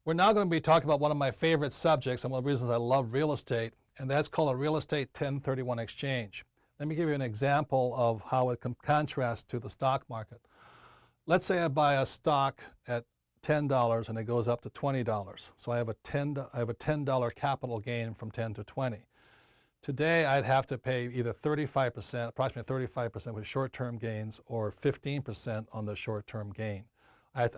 We're now going to be talking about one of my favorite subjects and one of the reasons I love real estate, and that's called a real estate 1031 exchange. Let me give you an example of how it can contrast to the stock market. Let's say I buy a stock at $10 and it goes up to $20. So I have a $10 capital gain from 10 to 20. Today I'd have to pay either 35%, approximately 35% with short-term gains, or 15% on the short-term gain.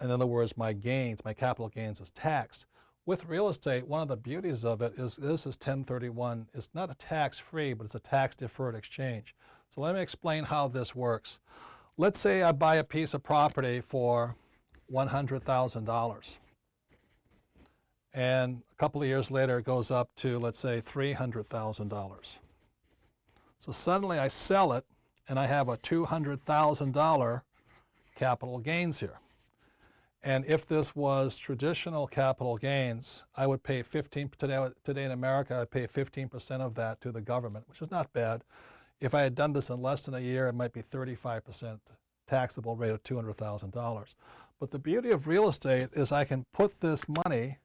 In other words, my gains, my capital gains, is taxed. With real estate, one of the beauties of it is this is 1031. It's not a tax-free, but it's a tax-deferred exchange. So let me explain how this works. Let's say I buy a piece of property for $100,000. And a couple of years later, it goes up to, let's say, $300,000. So suddenly I sell it, and I have a $200,000 capital gains here. And if this was traditional capital gains, I would pay today in America, I'd pay 15% of that to the government, which is not bad. If I had done this in less than a year, it might be 35% taxable rate of $200,000. But the beauty of real estate is I can put this money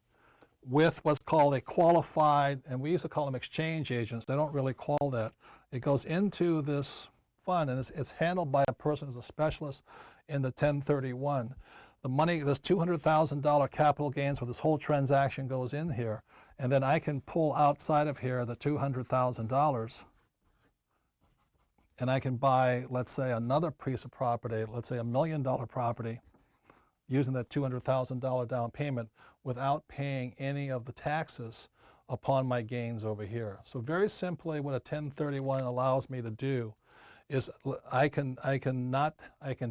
with what's called a qualified, and we used to call them exchange agents. They don't really call that. It goes into this fund, and it's handled by a person who's a specialist in the 1031. The money, this $200,000 capital gains where this whole transaction goes in here, and then I can pull outside of here the $200,000, and I can buy, let's say, another piece of property, let's say $1 million property, using that $200,000 down payment without paying any of the taxes upon my gains over here. So very simply, what a 1031 allows me to do is I can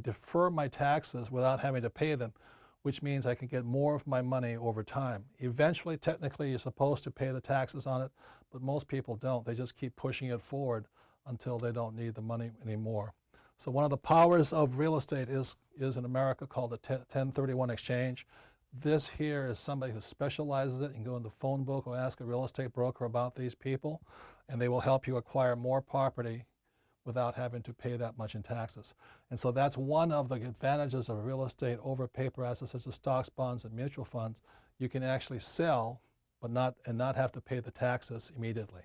defer my taxes without having to pay them, which means I can get more of my money over time. Eventually, technically, you're supposed to pay the taxes on it, but most people don't. They just keep pushing it forward until they don't need the money anymore. So one of the powers of real estate is in America called the 1031 exchange. This here is somebody who specializes it. You can go in the phone book or ask a real estate broker about these people, and they will help you acquire more property without having to pay that much in taxes. And so that's one of the advantages of real estate over paper assets such as stocks, bonds, and mutual funds. You can actually sell but not have to pay the taxes immediately.